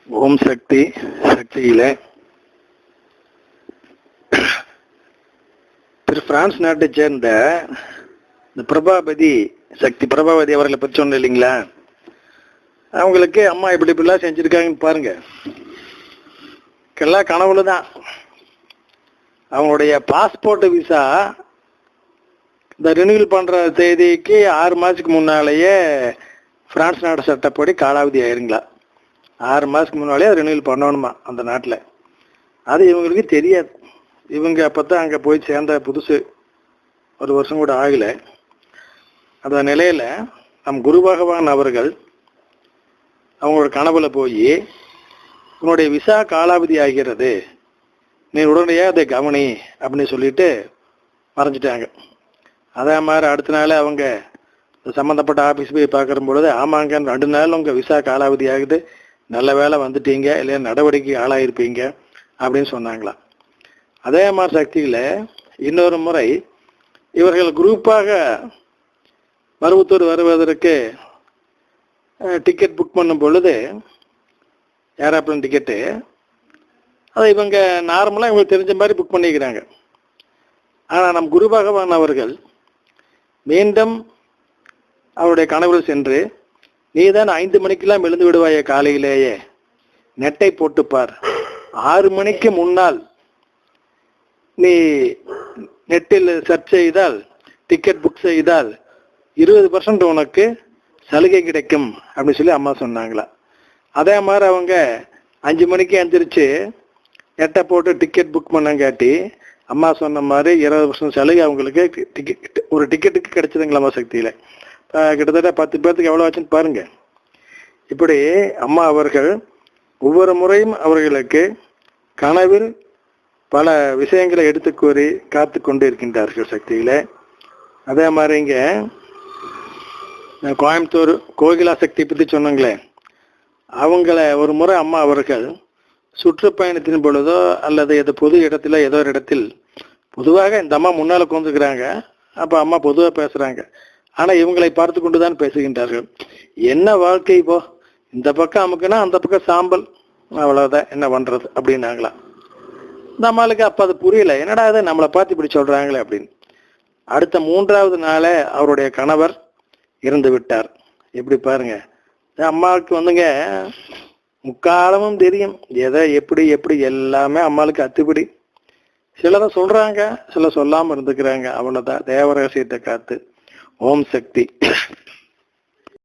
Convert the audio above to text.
ஓம் சக்தி. சக்தியில திரு France நாட்டை சேர்ந்த இந்த பிரபாவதி அவர்களை பற்றி சொன்ன இல்லைங்களா, அவங்களுக்கு அம்மா இப்படிலாம் செஞ்சிருக்காங்கன்னு பாருங்க. எல்லாம் கனவுல தான். அவங்களுடைய பாஸ்போர்ட் விசா இந்த ரினியூவல் பண்ற தேதிக்கு 6 மாசத்துக்கு முன்னாலேயே பிரான்ஸ் நாட்டு சட்டப்படி காலாவதி ஆயிருங்களா. 6 மாசத்துக்கு முன்னாலே ரினியூவல் பண்ணணுமா அந்த நாட்டில். அது இவங்களுக்கு தெரியாது. இவங்க அப்பதான் அங்கே போய் சேர்ந்த புதுசு, 1 வருஷம் கூட ஆகலை. அந்த நிலையில நம் குரு பகவான் அவர்கள் அவங்களோட கனவுல போய் உன்னுடைய விசா காலாவதி ஆகிறது, நீ உடனடியாக அதை கவனி அப்படின்னு சொல்லிட்டு மறைஞ்சிட்டாங்க. அதே மாதிரி அடுத்த நாள் அவங்க சம்மந்தப்பட்ட ஆஃபீஸ் போய் பார்க்குற பொழுது, ஆமாங்க 2 நாள் உங்கள் விசா காலாவதி ஆகுது, நல்ல வேலை வந்துட்டீங்க, இல்லையா நடவடிக்கை ஆளாயிருப்பீங்க அப்படின்னு சொன்னாங்களாம். அதே மாதிரி சக்தியில் இன்னொரு முறை இவர்கள் குரூப்பாக மருவத்தூர் வருவதற்கு டிக்கெட் புக் பண்ணும் பொழுது, ஏரோப்ளேன் டிக்கெட்டு, அதை இவங்க நார்மலாக இவங்களுக்கு தெரிஞ்ச மாதிரி புக் பண்ணிக்கிறாங்க. ஆனால் நம் குரு பகவான் அவர்கள் மீண்டும் அவருடைய கனவில் சென்று, நீ தான் 5 மணிக்கெல்லாம் எழுந்து விடுவாய, காலையிலேயே நெட்டை போட்டுப்பார், 6 மணிக்கு முன்னால் நீ நெட்டில் சர்ச் செய்தால், டிக்கெட் புக் செய்தால் 20% உனக்கு சலுகை கிடைக்கும் அப்படின்னு சொல்லி அம்மா சொன்னாங்களா. அதே மாதிரி அவங்க 5 மணிக்கு எழுந்திரிச்சு நெட்டை போட்டு டிக்கெட் புக் பண்ணங்காட்டி அம்மா சொன்ன மாதிரி 20% சலுகை அவங்களுக்கு ஒரு டிக்கெட்டுக்கு கிடைச்சதுங்களாம்மா சக்தியில். கிட்டத்தட்ட 10 பேர்த்துக்கு எவ்வளோ ஆச்சுன்னு பாருங்க. இப்படி அம்மா அவர்கள் ஒவ்வொரு முறையும் அவர்களுக்கு கனவில் பல விஷயங்களை எடுத்து கூறி காத்து கொண்டு இருக்கின்றார்கள் சக்தியில். அதே மாதிரி இங்கே கோயம்புத்தூர் கோகிலா சக்தி பற்றி சொன்னாங்களே, அவங்கள ஒரு முறை அம்மா அவர்கள் சுற்றுப்பயணத்தின் பொழுதோ அல்லது பொது இடத்துல ஏதோ ஒரு இடத்தில், பொதுவாக இந்த அம்மா முன்னால் உட்காந்துக்கிறாங்க, அப்போ அம்மா பொதுவாக பேசுகிறாங்க, ஆனால் இவங்களை பார்த்து கொண்டு தான் பேசுகின்றார்கள். என்ன வாழ்க்கை இப்போ, இந்த பக்கம் அமுக்குன்னா அந்த பக்கம் சாம்பல், அவ்வளோதான், என்ன பண்ணுறது அப்படின்னாங்களாம். இந்த அம்மாளுக்கு அப்போ அது புரியல, என்னடா அது நம்மளை பார்த்து இப்படி சொல்கிறாங்களே அப்படின்னு. அடுத்த 3வது நாளே அவருடைய கணவர் இறந்து விட்டார். எப்படி பாருங்க, அம்மாவுக்கு வந்துங்க முக்காலமும் தெரியும், எதை எப்படி எல்லாமே அம்மாளுக்கு அத்துப்படி. சிலரை சொல்றாங்க, சில சொல்லாம இருந்துக்கிறாங்க, அவ்வளவுதான். தேவ ரகசியத்தை காத்து. ஓம் சக்தி.